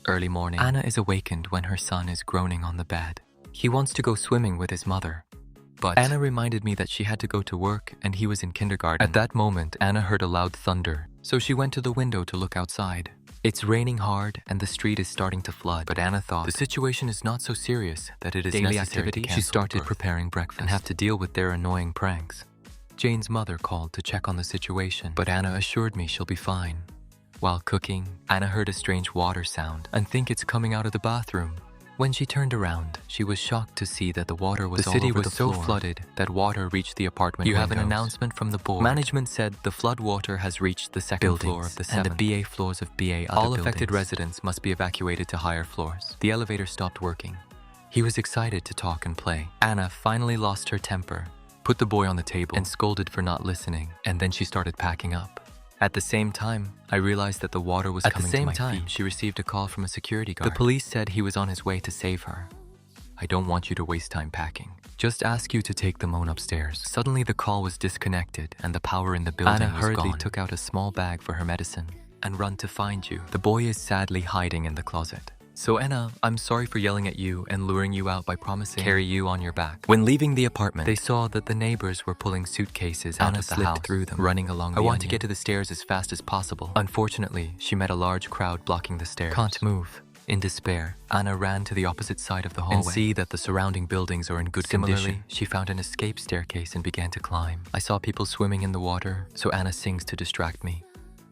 Early morning, Anna is awakened when her son is groaning on the bed. He wants to go swimming with his mother, but Anna reminded me that she had to go to work and he was in kindergarten. At that moment, Anna heard a loud thunder, so she went to the window to look outside. It's raining hard and the street is starting to flood, but Anna thought the situation is not so serious that it is daily activity. She started preparing breakfast and have to deal with their annoying pranks. Jane's mother called to check on the situation, but Anna assured me she'll be fine. While cooking, Anna heard a strange water sound and think it's coming out of the bathroom. When she turned around, she was shocked to see that the water was all over the floor. The city was so flooded that water reached the apartment windows. You have an announcement from the board. Management said the flood water has reached the second floor of the 7th and the BA floors of BA other All affected residents must be evacuated to higher floors. The elevator stopped working. He was excited to talk and play. Anna finally lost her temper, put the boy on the table and scolded for not listening, and then she started packing up. At the same time, I realized that the water was coming to my feet. At the same time, she received a call from a security guard. The police said he was on his way to save her. I don't want you to waste time packing. Just ask you to take them on upstairs. Suddenly the call was disconnected and the power in the building was gone. Anna hurriedly took out a small bag for her medicine and run to find you. The boy is sadly hiding in the closet. So Anna, I'm sorry for yelling at you and luring you out by promising carry you on your back. When leaving the apartment, they saw that the neighbors were pulling suitcases out of the house, through them, running along the onion. I want to get to the stairs as fast as possible. Unfortunately, she met a large crowd blocking the stairs. Can't move. In despair, Anna ran to the opposite side of the hallway and see that the surrounding buildings are in good condition. She found an escape staircase and began to climb. I saw people swimming in the water, so Anna sings to distract me.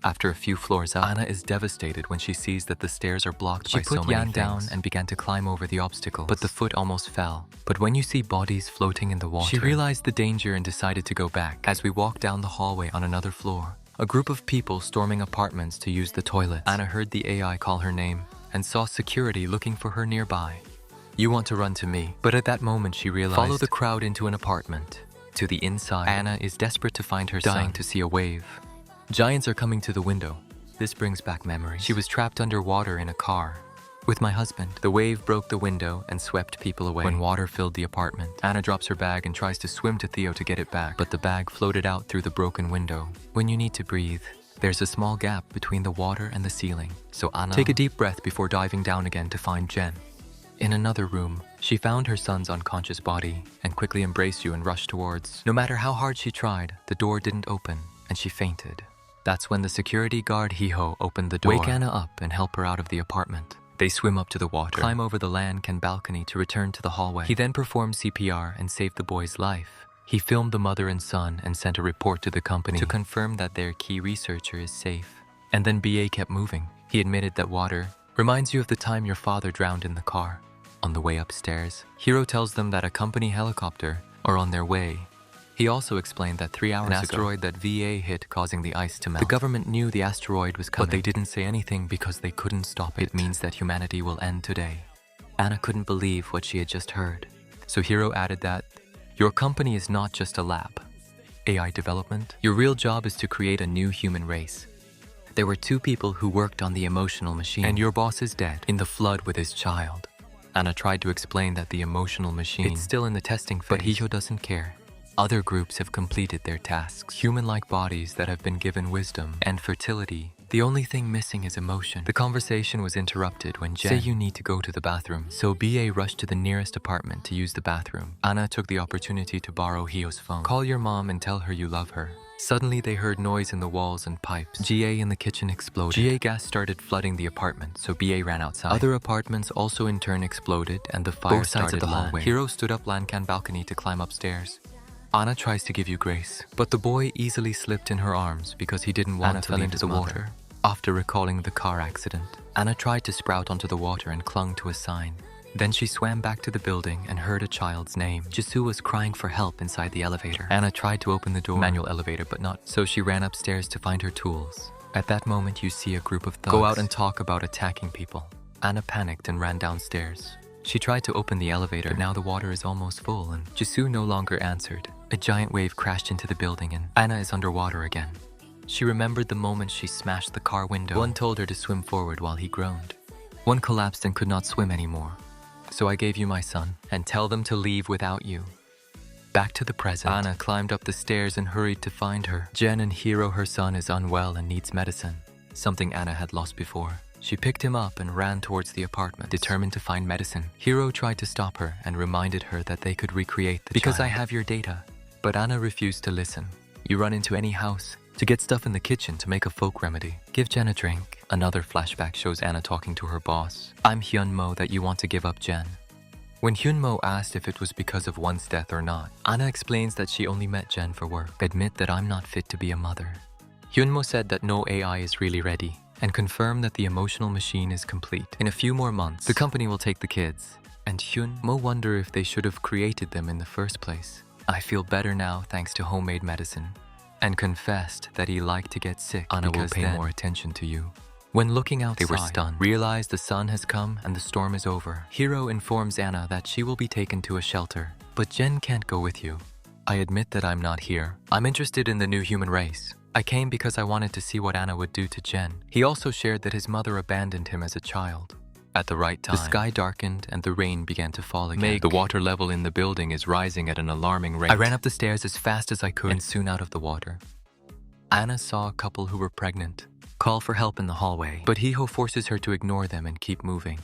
After a few floors up, Anna is devastated when she sees that the stairs are blocked by so many things. She put Jan down and began to climb over the obstacles, but the foot almost fell. But when you see bodies floating in the water, she realized the danger and decided to go back. As we walked down the hallway on another floor, a group of people storming apartments to use the toilets. Anna heard the AI call her name and saw security looking for her nearby. You want to run to me, but at that moment she realized, follow the crowd into an apartment. To the inside, Anna is desperate to find her son, dying to see a wave. Giants are coming to the window. This brings back memories. She was trapped underwater in a car with my husband. The wave broke the window and swept people away. When water filled the apartment, Anna drops her bag and tries to swim to Theo to get it back, but the bag floated out through the broken window. When you need to breathe, there's a small gap between the water and the ceiling. So Anna, take a deep breath before diving down again to find Jen. In another room, she found her son's unconscious body and quickly embraced you and rushed towards. No matter how hard she tried, the door didn't open and she fainted. That's when the security guard Hiho opened the door. Wake Anna up and help her out of the apartment. They swim up to the water, climb over the landcan balcony to return to the hallway. He then performed CPR and saved the boy's life. He filmed the mother and son and sent a report to the company to confirm that their key researcher is safe. And then BA kept moving. He admitted that water reminds you of the time your father drowned in the car. On the way upstairs, Hiro tells them that a company helicopter are on their way. He also explained that 3 hours ago, an asteroid that VA hit causing the ice to melt. The government knew the asteroid was coming, but they didn't say anything because they couldn't stop it. It means that humanity will end today. Anna couldn't believe what she had just heard. So Hiro added that, your company is not just a lab. AI development, your real job is to create a new human race. There were 2 people who worked on the emotional machine, and your boss is dead in the flood with his child. Anna tried to explain that the emotional machine is still in the testing phase, but Hiro doesn't care. Other groups have completed their tasks. Human-like bodies that have been given wisdom and fertility. The only thing missing is emotion. The conversation was interrupted when Jen said you need to go to the bathroom. So BA rushed to the nearest apartment to use the bathroom. Anna took the opportunity to borrow Hio's phone. Call your mom and tell her you love her. Suddenly they heard noise in the walls and pipes. GA in the kitchen exploded. GA gas started flooding the apartment, so BA ran outside. Other apartments also in turn exploded and the fire started the hallway. Hiro stood up landcan balcony to climb upstairs. Anna tries to give you grace, but the boy easily slipped in her arms because he didn't want to leave into the water. After recalling the car accident, Anna tried to sprout onto the water and clung to a sign. Then she swam back to the building and heard a child's name. Jisoo was crying for help inside the elevator. Anna tried to open the door, manual elevator, but not, so she ran upstairs to find her tools. At that moment, you see a group of thugs go out and talk about attacking people. Anna panicked and ran downstairs. She tried to open the elevator, but now the water is almost full and Jisoo no longer answered. A giant wave crashed into the building and Anna is underwater again. She remembered the moment she smashed the car window. One told her to swim forward while he groaned. One collapsed and could not swim anymore. So I gave you my son and tell them to leave without you. Back to the present, Anna climbed up the stairs and hurried to find her. Jen and Hiro, her son, is unwell and needs medicine, something Anna had lost before. She picked him up and ran towards the apartment, determined to find medicine. Hiro tried to stop her and reminded her that they could recreate the Because child. I have your data. But Anna refused to listen. You run into any house to get stuff in the kitchen to make a folk remedy. Give Jen a drink. Another flashback shows Anna talking to her boss. I'm Hyunmo that you want to give up Jen. When Hyunmo asked if it was because of one's death or not, Anna explains that she only met Jen for work. Admit that I'm not fit to be a mother. Hyunmo said that no AI is really ready and confirmed that the emotional machine is complete. In a few more months, the company will take the kids. And Hyunmo wonder if they should have created them in the first place. I feel better now thanks to homemade medicine. And confessed that he liked to get sick. Anna will pay more attention to you. When looking outside, they were stunned, realized the sun has come and the storm is over. Hiro informs Anna that she will be taken to a shelter. But Jen can't go with you. I admit that I'm not here. I'm interested in the new human race. I came because I wanted to see what Anna would do to Jen. He also shared that his mother abandoned him as a child. At the right time, the sky darkened and the rain began to fall again. The water level in the building is rising at an alarming rate. I ran up the stairs as fast as I could and soon out of the water. Anna saw a couple who were pregnant call for help in the hallway, but Hiho forces her to ignore them and keep moving.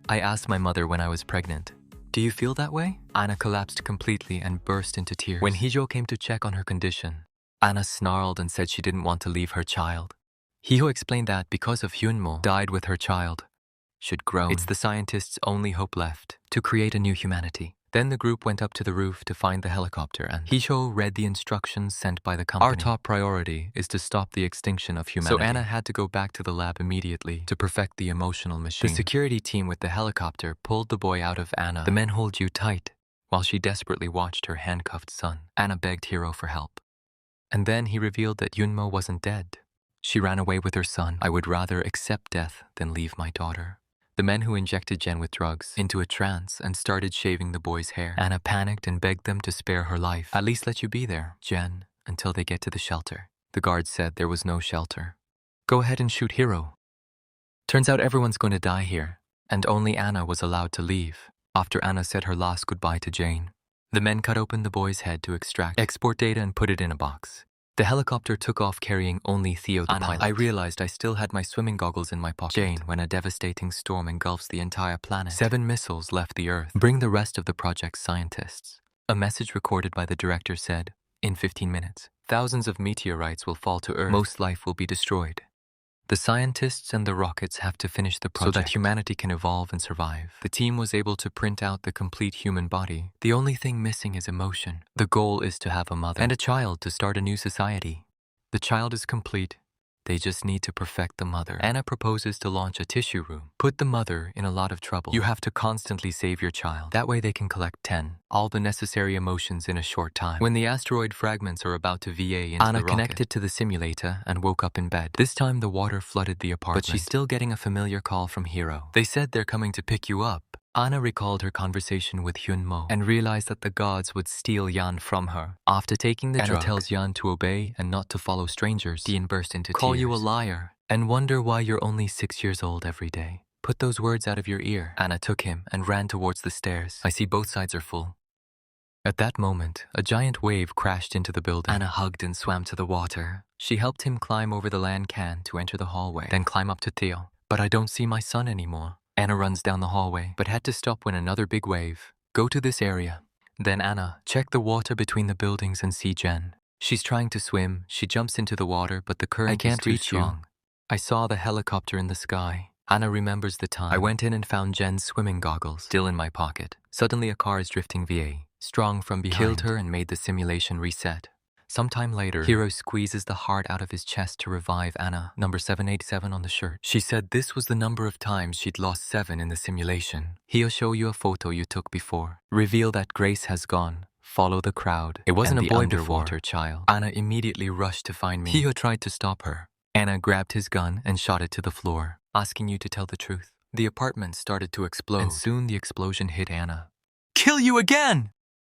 I asked my mother when I was pregnant, "Do you feel that way?" Anna collapsed completely and burst into tears. When Hijo came to check on her condition, Anna snarled and said she didn't want to leave her child. Hiho explained that because of Hyunmo died with her child, should grow. It's the scientists' only hope left to create a new humanity. Then the group went up to the roof to find the helicopter and Hijo read the instructions sent by the company. Our top priority is to stop the extinction of humanity. So Anna had to go back to the lab immediately to perfect the emotional machine. The security team with the helicopter pulled the boy out of Anna. The men hold you tight while she desperately watched her handcuffed son. Anna begged Hiro for help. And then he revealed that Yunmo wasn't dead. She ran away with her son. I would rather accept death than leave my daughter. The men who injected Jen with drugs into a trance and started shaving the boy's hair. Anna panicked and begged them to spare her life. At least let you be there, Jen, until they get to the shelter. The guards said there was no shelter. Go ahead and shoot Hiro. Turns out everyone's going to die here, and only Anna was allowed to leave after Anna said her last goodbye to Jane. The men cut open the boy's head to extract export data and put it in a box. The helicopter took off carrying only Theo the pilot. I realized I still had my swimming goggles in my pocket. Jane, when a devastating storm engulfs the entire planet. 7 missiles left the Earth. Bring the rest of the project's scientists. A message recorded by the director said, in 15 minutes, thousands of meteorites will fall to Earth. Most life will be destroyed. The scientists and the rockets have to finish the project so that humanity can evolve and survive. The team was able to print out the complete human body. The only thing missing is emotion. The goal is to have a mother and a child to start a new society. The child is complete. They just need to perfect the mother. Anna proposes to launch a tissue room. Put the mother in a lot of trouble. You have to constantly save your child. That way they can collect 10, all the necessary emotions in a short time. When the asteroid fragments are about to VA into Anna the rocket, connected to the simulator and woke up in bed. This time the water flooded the apartment. But she's still getting a familiar call from Hiro. They said they're coming to pick you up. Anna recalled her conversation with Hyunmo and realized that the gods would steal Yan from her. After taking the drug, Anna tells Yan to obey and not to follow strangers. Dean burst into tears. Call you a liar and wonder why you're only 6 years old every day. Put those words out of your ear. Anna took him and ran towards the stairs. I see both sides are full. At that moment, a giant wave crashed into the building. Anna hugged and swam to the water. She helped him climb over the land can to enter the hallway, then climb up to Theo. But I don't see my son anymore. Anna runs down the hallway, but had to stop when another big wave. Go to this area. Then Anna, check the water between the buildings and see Jen. She's trying to swim. She jumps into the water, but the current is too strong. I saw the helicopter in the sky. Anna remembers the time. I went in and found Jen's swimming goggles, still in my pocket. Suddenly a car is drifting VA, strong from behind. Killed her and made the simulation reset. Sometime later, Hiro squeezes the heart out of his chest to revive Anna, number 787 on the shirt. She said this was the number of times she'd lost 7 in the simulation. He'll show you a photo you took before. Reveal that Grace has gone. Follow the crowd. It wasn't a boy underwater child. Anna immediately rushed to find me. Hio tried to stop her. Anna grabbed his gun and shot it to the floor, asking you to tell the truth. The apartment started to explode, and soon the explosion hit Anna. Kill you again!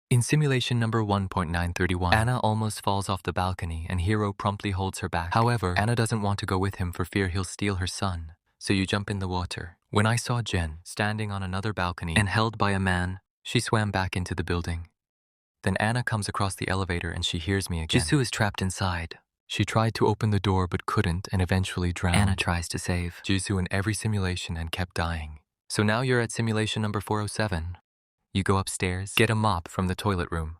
In simulation number 1.931, Anna almost falls off the balcony and Hiro promptly holds her back. However, Anna doesn't want to go with him for fear he'll steal her son, so you jump in the water. When I saw Jen standing on another balcony and held by a man, she swam back into the building. Then Anna comes across the elevator and she hears me again. Jisoo is trapped inside. She tried to open the door but couldn't and eventually drowned. Anna tries to save Jisoo in every simulation and kept dying. So now you're at simulation number 407. You go upstairs, get a mop from the toilet room,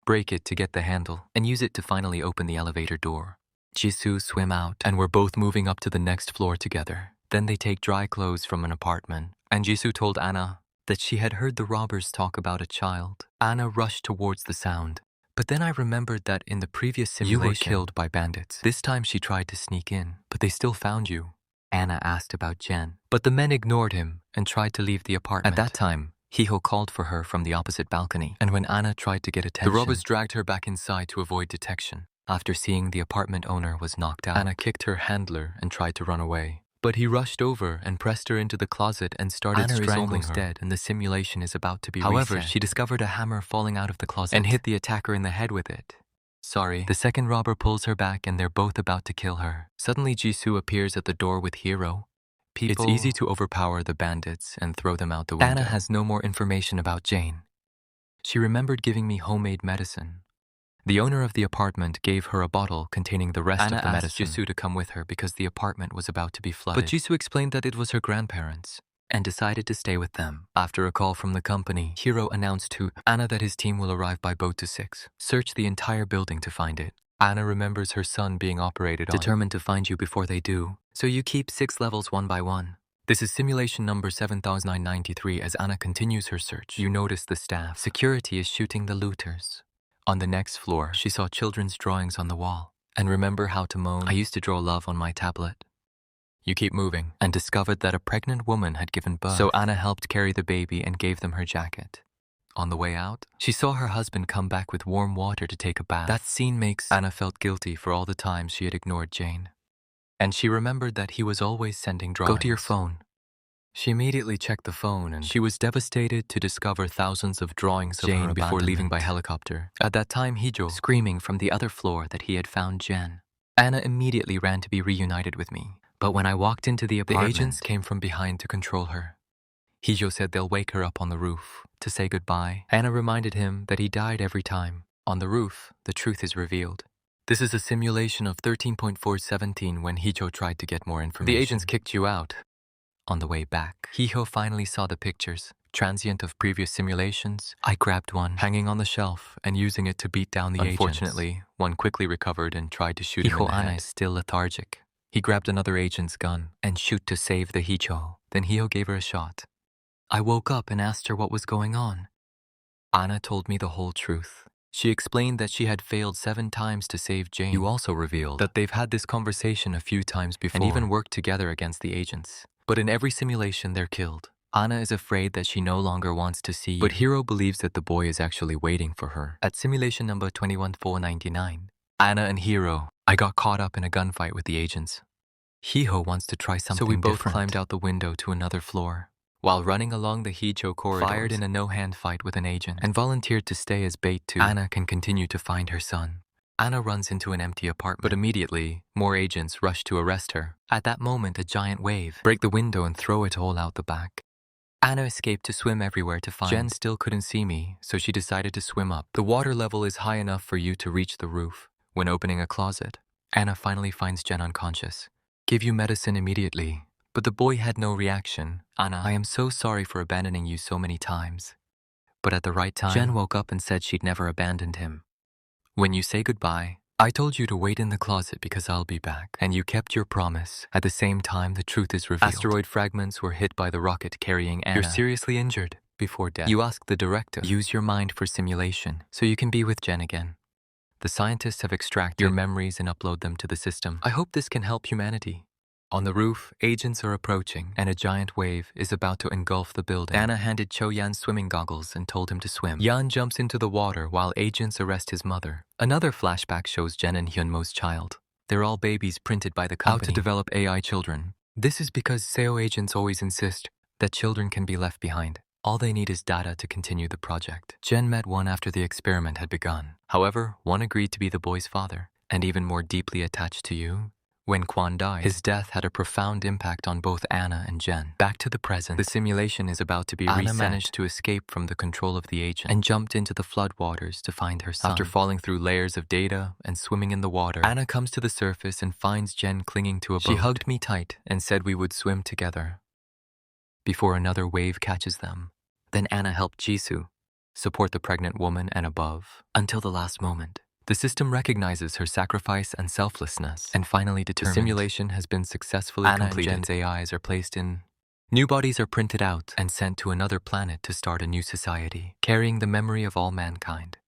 break it to get the handle, and use it to finally open the elevator door. Jisoo swim out, and we're both moving up to the next floor together. Then they take dry clothes from an apartment, and Jisoo told Anna that she had heard the robbers talk about a child. Anna rushed towards the sound, but then I remembered that in the previous simulation, you were killed by bandits. This time she tried to sneak in, but they still found you. Anna asked about Jen, but the men ignored him and tried to leave the apartment. At that time, Hee-ho called for her from the opposite balcony, and when Anna tried to get attention, the robbers dragged her back inside to avoid detection. After seeing the apartment owner was knocked out, Anna kicked her handler and tried to run away. But he rushed over and pressed her into the closet and started strangling her. Anna is almost dead and the simulation is about to be reset. However, she discovered a hammer falling out of the closet and hit the attacker in the head with it. Sorry. The second robber pulls her back and they're both about to kill her. Suddenly Jisoo appears at the door with Hero. It's easy to overpower the bandits and throw them out the window. Anna has no more information about Jane. She remembered giving me homemade medicine. The owner of the apartment gave her a bottle containing the rest of the medicine. Anna asked Jisoo to come with her because the apartment was about to be flooded. But Jisoo explained that it was her grandparents and decided to stay with them. After a call from the company, Hero announced to Anna that his team will arrive by boat to 6. Search the entire building to find it. Anna remembers her son being operated on. Determined to find you before they do. So you keep 6 levels one by one. This is simulation number 7993. As Anna continues her search, you notice the staff. Security is shooting the looters. On the next floor, she saw children's drawings on the wall. And remember how to moan, I used to draw love on my tablet. You keep moving and discovered that a pregnant woman had given birth. So Anna helped carry the baby and gave them her jacket. On the way out, she saw her husband come back with warm water to take a bath. That scene makes Anna felt guilty for all the times she had ignored Jane. And she remembered that he was always sending drawings. Go to your phone. She immediately checked the phone and she was devastated to discover thousands of drawings of Jane before leaving by helicopter. At that time, Hee-jo screaming from the other floor that he had found Jen. Anna immediately ran to be reunited with me. But when I walked into the apartment, the agents came from behind to control her. Hee-jo said they'll wake her up on the roof to say goodbye. Anna reminded him that he died every time. On the roof, the truth is revealed. This is a simulation of 13.417 when Hee-jo tried to get more information. The agents kicked you out. On the way back, Hee-ho finally saw the pictures, transient of previous simulations. I grabbed one, hanging on the shelf, and using it to beat down the agents. Unfortunately, one quickly recovered and tried to shoot him in the head. Anna is still lethargic. He grabbed another agent's gun and shoot to save the Hee-jo. Then Hee-ho gave her a shot. I woke up and asked her what was going on. Anna told me the whole truth. She explained that she had failed 7 times to save Jane. You also revealed that they've had this conversation a few times before and even worked together against the agents. But in every simulation, they're killed. Anna is afraid that she no longer wants to see you. But Hero believes that the boy is actually waiting for her. At simulation number 21499, Anna and Hero, I got caught up in a gunfight with the agents. Hee-ho wants to try something different. So we both climbed out the window to another floor. While running along the Hee-jo corridors, fired in a no-hand fight with an agent and volunteered to stay as bait too. Anna can continue to find her son. Anna runs into an empty apartment, but immediately, more agents rush to arrest her. At that moment, a giant wave break the window and throw it all out the back. Anna escaped to swim everywhere to find. Jen still couldn't see me, so she decided to swim up. The water level is high enough for you to reach the roof. When opening a closet, Anna finally finds Jen unconscious. Give you medicine immediately. But the boy had no reaction. Anna, I am so sorry for abandoning you so many times. But at the right time, Jen woke up and said she'd never abandoned him. When you say goodbye, I told you to wait in the closet because I'll be back. And you kept your promise. At the same time, the truth is revealed. Asteroid fragments were hit by the rocket carrying Anna. You're seriously injured before death. You asked the director, use your mind for simulation so you can be with Jen again. The scientists have extracted your memories and upload them to the system. I hope this can help humanity. On the roof, agents are approaching, and a giant wave is about to engulf the building. Anna handed Cho Yan swimming goggles and told him to swim. Yan jumps into the water while agents arrest his mother. Another flashback shows Jen and Hyunmo's child. They're all babies printed by the company. How to develop AI children. This is because SEO agents always insist that children can be left behind. All they need is data to continue the project. Jen met one after the experiment had begun. However, one agreed to be the boy's father, and even more deeply attached to you, When Quan died, his death had a profound impact on both Anna and Jen. Back to the present, the simulation is about to be reset. Anna managed to escape from the control of the agent and jumped into the floodwaters to find her son. After falling through layers of data and swimming in the water, Anna comes to the surface and finds Jen clinging to a boat. She hugged me tight and said we would swim together before another wave catches them. Then Anna helped Jisoo support the pregnant woman and above until the last moment. The system recognizes her sacrifice and selflessness and finally determined. The simulation has been successfully completed. Anna and Jen's AIs are placed in. New bodies are printed out and sent to another planet to start a new society, carrying the memory of all mankind.